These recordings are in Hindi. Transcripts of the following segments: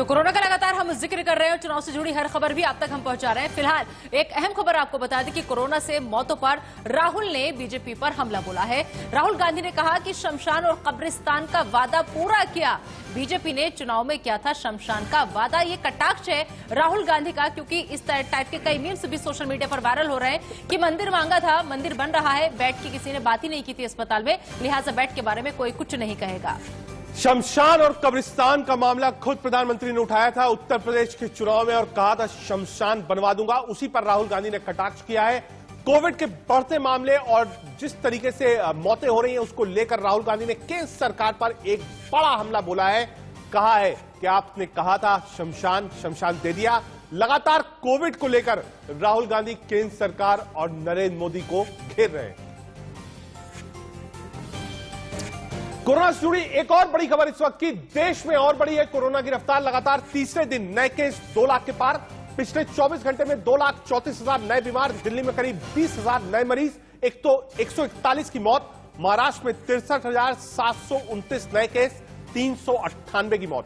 तो कोरोना का लगातार हम जिक्र कर रहे हैं और चुनाव से जुड़ी हर खबर भी आप तक हम पहुंचा रहे हैं। फिलहाल एक अहम खबर आपको बता दें कि कोरोना से मौतों पर राहुल ने बीजेपी पर हमला बोला है। राहुल गांधी ने कहा कि शमशान और कब्रिस्तान का वादा पूरा किया। बीजेपी ने चुनाव में किया था शमशान का वादा। ये कटाक्ष है राहुल गांधी का, क्योंकि इस टाइप के कई मीम्स भी सोशल मीडिया पर वायरल हो रहे हैं कि मंदिर मांगा था, मंदिर बन रहा है, बेड की किसी ने बात ही नहीं की थी अस्पताल में, लिहाजा बेड के बारे में कोई कुछ नहीं कहेगा। शमशान और कब्रिस्तान का मामला खुद प्रधानमंत्री ने उठाया था उत्तर प्रदेश के चुनाव में और कहा था शमशान बनवा दूंगा। उसी पर राहुल गांधी ने कटाक्ष किया है। कोविड के बढ़ते मामले और जिस तरीके से मौतें हो रही हैं उसको लेकर राहुल गांधी ने केंद्र सरकार पर एक बड़ा हमला बोला है। कहा है कि आपने कहा था शमशान दे दिया। लगातार कोविड को लेकर राहुल गांधी केंद्र सरकार और नरेंद्र मोदी को घेर रहे हैं। कोरोना से जुड़ी एक और बड़ी खबर इस वक्त की देश में और बड़ी है। कोरोना की रफ्तार लगातार तीसरे दिन नए केस 2 लाख के पार। पिछले 24 घंटे में 2,34,000 नए बीमार। दिल्ली में करीब 20,000 नए मरीज। एक तो 141 की मौत। महाराष्ट्र में 63,729 नए केस, 398 की मौत।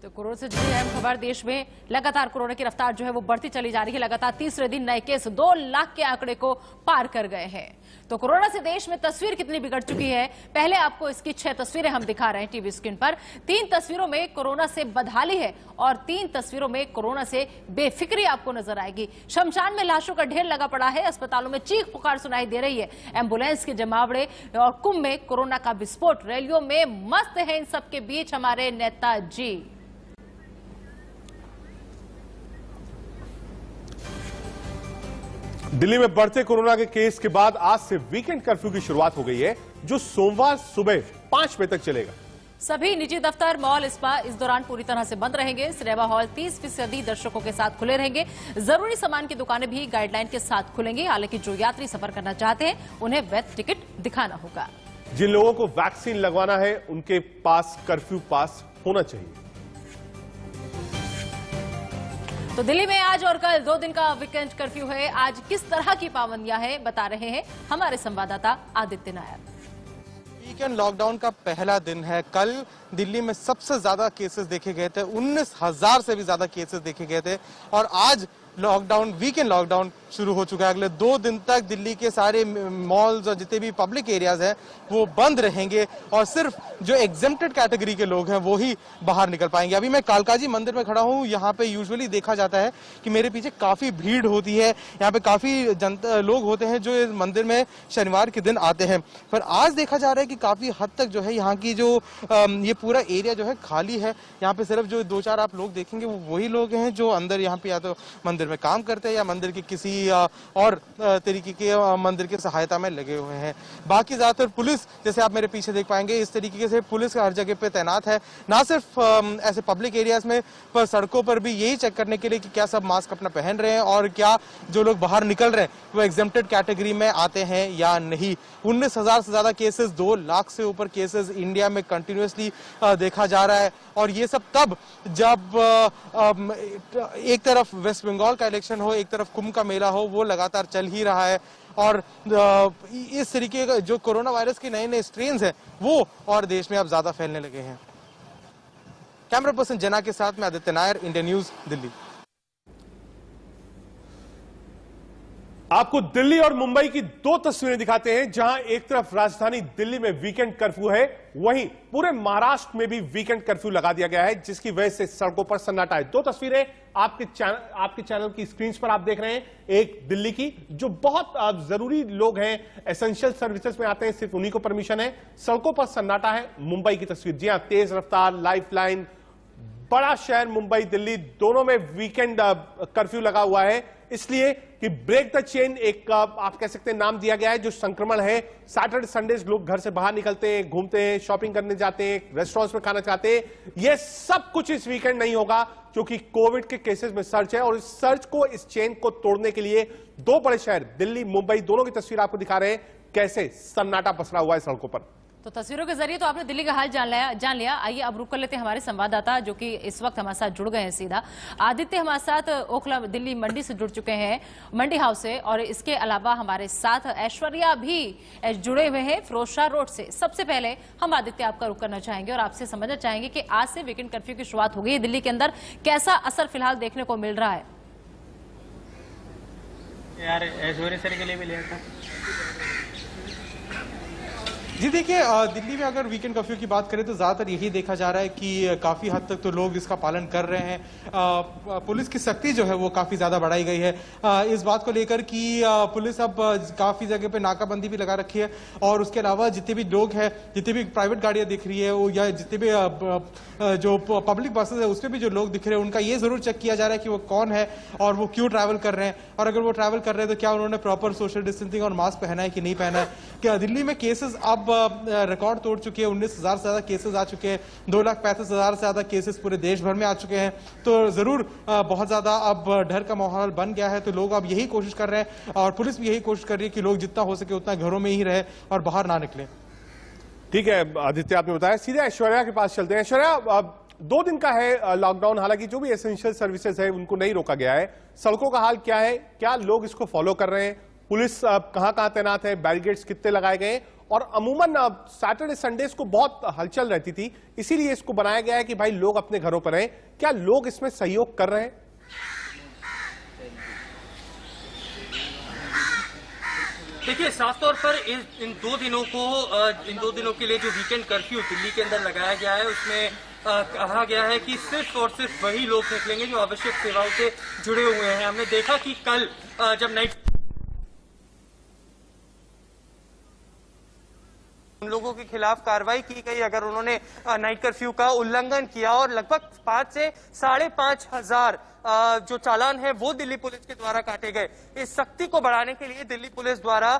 तो कोरोना से जुड़ी अहम खबर, देश में लगातार कोरोना की रफ्तार जो है वो बढ़ती चली जा रही है। लगातार तीसरे दिन नए केस 2 लाख के आंकड़े को पार कर गए हैं। तो कोरोना से देश में तस्वीर कितनी बिगड़ चुकी है, पहले आपको इसकी 6 तस्वीरें हम दिखा रहे हैं टीवी स्क्रीन पर। 3 तस्वीरों में कोरोना से बदहाली है और 3 तस्वीरों में कोरोना से बेफिक्री आपको नजर आएगी। शमशान में लाशों का ढेर लगा पड़ा है। अस्पतालों में चीख पुकार सुनाई दे रही है। एम्बुलेंस के जमावड़े और कुंभ में कोरोना का विस्फोट। रैलियों में मस्त है इन सबके बीच हमारे नेताजी। दिल्ली में बढ़ते कोरोना के केस के बाद आज से वीकेंड कर्फ्यू की शुरुआत हो गई है, जो सोमवार सुबह 5 बजे तक चलेगा। सभी निजी दफ्तर, मॉल, स्पा इस दौरान पूरी तरह से बंद रहेंगे। सिनेमा हॉल 30% दर्शकों के साथ खुले रहेंगे। जरूरी सामान की दुकानें भी गाइडलाइन के साथ खुलेंगी। हालांकि जो यात्री सफर करना चाहते हैं उन्हें वैध टिकट दिखाना होगा। जिन लोगों को वैक्सीन लगवाना है उनके पास कर्फ्यू पास होना चाहिए। तो दिल्ली में आज और कल 2 दिन का वीकेंड कर्फ्यू है। आज किस तरह की पाबंदियां हैं बता रहे हैं हमारे संवाददाता आदित्य नायर। वीकेंड लॉकडाउन का पहला दिन है। कल दिल्ली में सबसे ज्यादा केसेस देखे गए थे, 19,000 से भी ज्यादा केसेस देखे गए थे। और आज वीकेंड लॉकडाउन शुरू हो चुका है। अगले 2 दिन तक दिल्ली के सारे मॉल्स और जितने भी पब्लिक एरियाज हैं वो बंद रहेंगे और सिर्फ जो एग्जेम्प्टेड कैटेगरी के लोग हैं वो ही बाहर निकल पाएंगे। अभी मैं कालकाजी मंदिर में खड़ा हूँ। यहाँ पे यूजुअली देखा जाता है कि मेरे पीछे काफी भीड़ होती है। यहाँ पे काफी लोग होते हैं जो इस मंदिर में शनिवार के दिन आते हैं। पर आज देखा जा रहा है कि काफी हद तक जो है यहाँ की जो ये पूरा एरिया जो है खाली है। यहाँ पे सिर्फ जो 2-4 आप लोग देखेंगे वो वही लोग हैं जो अंदर यहाँ पे या तो मंदिर में काम करते हैं या मंदिर के किसी और तरीके के मंदिर की सहायता में लगे हुए हैं। बाकी ज्यादातर पुलिस, जैसे आप मेरे पीछे देख पाएंगे, इस तरीके से पुलिस हर जगह पे तैनात है। ना सिर्फ ऐसे पब्लिक एरियाज में, पर सड़कों पर भी यही चेक करने के लिए कि क्या सब मास्क अपना पहन रहे हैं और क्या जो लोग बाहर निकल रहे हैं वो एग्जेम्प्टेड कैटेगरी में आते हैं या नहीं। 19,000 से ज्यादा केसेस, 2 लाख से ऊपर केसेस इंडिया में कंटिन्यूसली देखा जा रहा है। और ये सब तब जब एक तरफ वेस्ट बंगाल का इलेक्शन हो, एक तरफ कुंभ का मेला हो, वो लगातार चल ही रहा है। और इस तरीके का जो कोरोना वायरस के नए स्ट्रेन्स हैं वो और देश में अब ज्यादा फैलने लगे हैं। कैमरा पर्सन जना के साथ में आदित्य नायर, इंडिया न्यूज, दिल्ली। आपको दिल्ली और मुंबई की 2 तस्वीरें दिखाते हैं, जहां एक तरफ राजधानी दिल्ली में वीकेंड कर्फ्यू है, वहीं पूरे महाराष्ट्र में भी वीकेंड कर्फ्यू लगा दिया गया है, जिसकी वजह से सड़कों पर सन्नाटा है। 2 तस्वीरें आपके चैनल की स्क्रीन पर आप देख रहे हैं। एक दिल्ली की, जो बहुत जरूरी लोग हैं, एसेंशियल सर्विसेज में आते हैं, सिर्फ उन्हीं को परमिशन है। सड़कों पर सन्नाटा है। मुंबई की तस्वीर, जी हां, तेज रफ्तार, लाइफलाइन, बड़ा शहर मुंबई, दिल्ली दोनों में वीकेंड कर्फ्यू लगा हुआ है, इसलिए कि ब्रेक द चेन एक आप कह सकते हैं नाम दिया गया है। जो संक्रमण है, सैटरडे संडेज लोग घर से बाहर निकलते हैं, घूमते हैं, शॉपिंग करने जाते हैं, रेस्टोरेंट्स में खाना चाहते हैं। यह सब कुछ इस वीकेंड नहीं होगा, क्योंकि कोविड के केसेस में सर्च है। और इस सर्च को, इस चेन को तोड़ने के लिए 2 बड़े शहर दिल्ली, मुंबई, दोनों की तस्वीर आपको दिखा रहे हैं, कैसे सन्नाटा पसरा हुआ है सड़कों पर। तो तस्वीरों के जरिए तो आपने दिल्ली का हाल जान लिया। आइए अब रुक कर लेते हैं हमारे संवाददाता जो कि इस वक्त हमारे साथ जुड़ गए हैं सीधा। आदित्य हमारे साथ ओखला दिल्ली मंडी से जुड़ चुके हैं, मंडी हाउस से, और इसके अलावा हमारे साथ ऐश्वर्या भी जुड़े हुए हैं फिरोजशाह रोड से। सबसे पहले हम आदित्य आपका रुक करना चाहेंगे और आपसे समझना चाहेंगे कि आज से वीकेंड कर्फ्यू की शुरुआत हो गई है दिल्ली के अंदर, कैसा असर फिलहाल देखने को मिल रहा है? यार ऐश्वर्या सर के लिए भी लिया था। जी देखिए, दिल्ली में अगर वीकेंड कर्फ्यू की बात करें तो ज़्यादातर यही देखा जा रहा है कि काफ़ी हद तक तो लोग इसका पालन कर रहे हैं। पुलिस की सख्ती जो है वो काफ़ी ज़्यादा बढ़ाई गई है इस बात को लेकर कि पुलिस अब काफ़ी जगह पे नाकाबंदी भी लगा रखी है, और उसके अलावा जितने भी लोग हैं, जितनी भी प्राइवेट गाड़ियाँ दिख रही है वो, या जितने भी जो पब्लिक बसेज है उसमें भी जो लोग दिख रहे हैं उनका ये ज़रूर चेक किया जा रहा है कि वो कौन है और वो क्यों ट्रैवल कर रहे हैं, और अगर वो ट्रैवल कर रहे हैं तो क्या उन्होंने प्रॉपर सोशल डिस्टेंसिंग और मास्क पहना है कि नहीं पहना है। क्या दिल्ली में केसेस अब रिकॉर्ड तोड़ चुके हैं, 19,000 से ज्यादा केसेस आ चुके हैं, 2,65,000 से ज्यादा केसेस पूरे देश भर में आ चुके हैं। तो जरूर बहुत ज्यादा अब डर का माहौल बन गया है। तो लोग अब यही कोशिश कर रहे हैं और पुलिस भी यही कोशिश कर रही है कि लोग जितना हो सके उतना घरों में ही रहे और बाहर ना निकले। ठीक है आदित्य, आपने बताया। सीधे ऐश्वर्या के पास चलते हैं। ऐश्वर्या, 2 दिन का है लॉकडाउन, हालांकि जो भी एसेंशियल सर्विसेज है उनको नहीं रोका गया है। सड़कों का हाल क्या है? क्या लोग इसको फॉलो कर रहे हैं? पुलिस कहां तैनात है? बैरिकेड्स कितने लगाए गए? और अमूमन सैटरडे संडेज को बहुत हलचल रहती थी, इसीलिए इसको बनाया गया है कि भाई लोग अपने घरों पर रहें। क्या लोग इसमें सहयोग कर रहे हैं? देखिए, साफ तौर पर इन 2 दिनों के लिए जो वीकेंड कर्फ्यू दिल्ली के अंदर लगाया गया है उसमें कहा गया है कि सिर्फ और सिर्फ वही लोग निकलेंगे जो आवश्यक सेवाओं से जुड़े हुए हैं। हमने देखा कि कल जब नाइट उन लोगों के खिलाफ कार्रवाई की गई अगर उन्होंने नाइट कर्फ्यू का उल्लंघन किया, और लगभग 5 से 5,500 हजार जो चालान है वो दिल्ली पुलिस के द्वारा काटे गए। इस सख्ती को बढ़ाने के लिए दिल्ली पुलिस द्वारा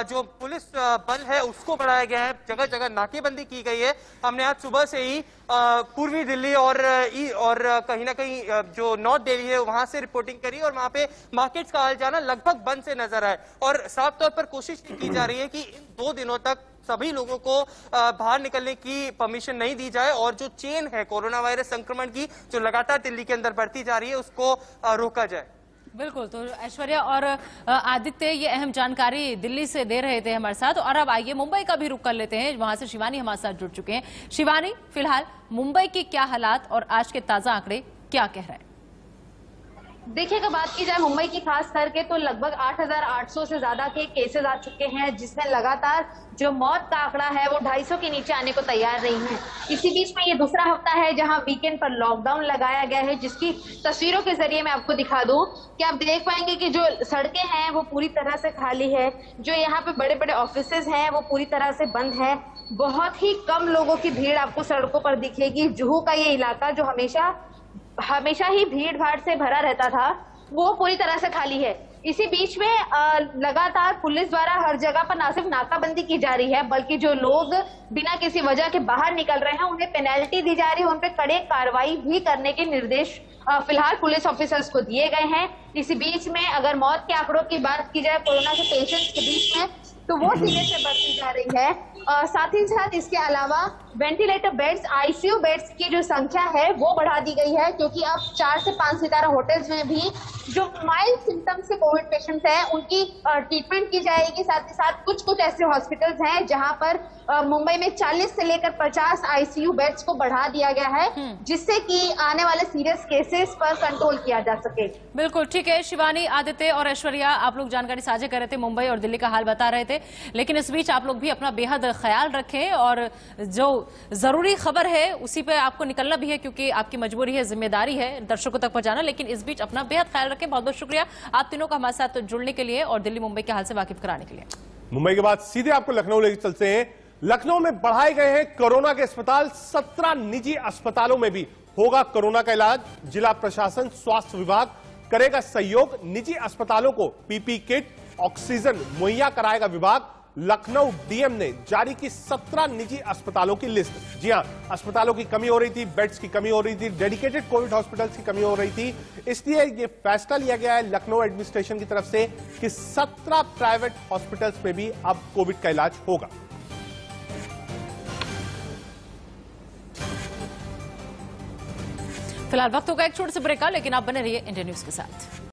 जो पुलिस बल है उसको बढ़ाया गया है, जगह जगह नाकेबंदी की गई है। हमने आज सुबह से ही पूर्वी दिल्ली और कहीं ना कहीं जो नॉर्थ दिल्ली है वहां से रिपोर्टिंग करी, और वहां पे मार्केट्स का आल जाना लगभग बंद से नजर आए। और साफ तौर पर कोशिश की जा रही है कि इन 2 दिनों तक सभी लोगों को बाहर निकलने की परमिशन नहीं दी जाए, और जो चेन है कोरोना वायरस संक्रमण की जो लगातार दिल्ली के अंदर बढ़ती जा रही है उसको रोका जाए। बिल्कुल। तो ऐश्वर्या और आदित्य ये अहम जानकारी दिल्ली से दे रहे थे हमारे साथ, और अब आइए मुंबई का भी रुख कर लेते हैं। वहां से शिवानी हमारे साथ जुड़ चुके हैं। शिवानी, फिलहाल मुंबई के क्या हालात और आज के ताजा आंकड़े क्या कह रहे हैं? देखिए, अगर बात की जाए मुंबई की खास करके तो लगभग 8,800 से ज्यादा के केसेस आ चुके हैं, जिसमें लगातार जो मौत का आंकड़ा है वो 250 के नीचे आने को तैयार नहीं है। इसी बीच में ये दूसरा हफ्ता है जहां वीकेंड पर लॉकडाउन लगाया गया है, जिसकी तस्वीरों के जरिए मैं आपको दिखा दूं कि आप देख पाएंगे कि जो सड़कें हैं वो पूरी तरह से खाली है, जो यहाँ पे बड़े बड़े ऑफिसेज हैं वो पूरी तरह से बंद है। बहुत ही कम लोगों की भीड़ आपको सड़कों पर दिखेगी। जुहू का ये इलाका जो हमेशा ही भीड़ भाड़ से भरा रहता था वो पूरी तरह से खाली है। इसी बीच में लगातार पुलिस द्वारा हर जगह पर न सिर्फ नाकाबंदी की जा रही है, बल्कि जो लोग बिना किसी वजह के बाहर निकल रहे हैं उन्हें पेनल्टी दी जा रही है, उन पर कड़े कार्रवाई भी करने के निर्देश फिलहाल पुलिस ऑफिसर्स को दिए गए हैं। इसी बीच में अगर मौत के आंकड़ों की बात की जाए कोरोना के पेशेंट्स के बीच में तो वो तेजी से बढ़ती जा रही है। साथ ही साथ इसके अलावा वेंटिलेटर बेड्स, आईसीयू बेड्स की जो संख्या है वो बढ़ा दी गई है, क्योंकि अब 4 से 5 सितारा होटल्स में भी जो माइल्ड सिम्टम्स से कोविड पेशेंट्स हैं उनकी ट्रीटमेंट की जाएगी। साथ ही साथ कुछ ऐसे हॉस्पिटल्स हैं जहां पर मुंबई में 40 से लेकर 50 आईसीयू बेड्स को बढ़ा दिया गया है, जिससे कि आने वाले सीरियस केसेस पर कंट्रोल किया जा सके। बिल्कुल ठीक है शिवानी, आदित्य और ऐश्वर्या, आप लोग जानकारी साझा कर रहे थे, मुंबई और दिल्ली का हाल बता रहे थे, लेकिन इस बीच आप लोग भी अपना बेहद ख्याल रखें और जो जरूरी खबर है उसी पे आपको निकलना भी है, क्योंकि आपकी मजबूरी है, जिम्मेदारी है दर्शकों तक पहुंचाना। लेकिन इस बीच अपना बेहद ख्याल रखें। बहुत बहुत शुक्रिया आप तीनों का हमारे साथ जुड़ने के लिए और दिल्ली मुंबई के हाल से वाकिफ कराने के लिए। मुंबई के बाद सीधे आपको लखनऊ लेकर चलते हैं। लखनऊ में बढ़ाए गए हैं कोरोना के अस्पताल। 17 निजी अस्पतालों में भी होगा कोरोना का इलाज। जिला प्रशासन, स्वास्थ्य विभाग करेगा सहयोग। निजी अस्पतालों को पीपी किट, ऑक्सीजन मुहैया कराएगा विभाग। लखनऊ डीएम ने जारी की 17 निजी अस्पतालों की लिस्ट। जी हां, अस्पतालों की कमी हो रही थी, बेड्स की कमी हो रही थी, डेडिकेटेड कोविड हॉस्पिटल्स की कमी हो रही थी, इसलिए यह फैसला लिया गया है लखनऊ एडमिनिस्ट्रेशन की तरफ से कि 17 प्राइवेट हॉस्पिटल्स में भी अब कोविड का इलाज होगा। फिलहाल वक्त होगा एक छोटे से ब्रेक का, लेकिन आप बने रहिए इंडिया न्यूज के साथ।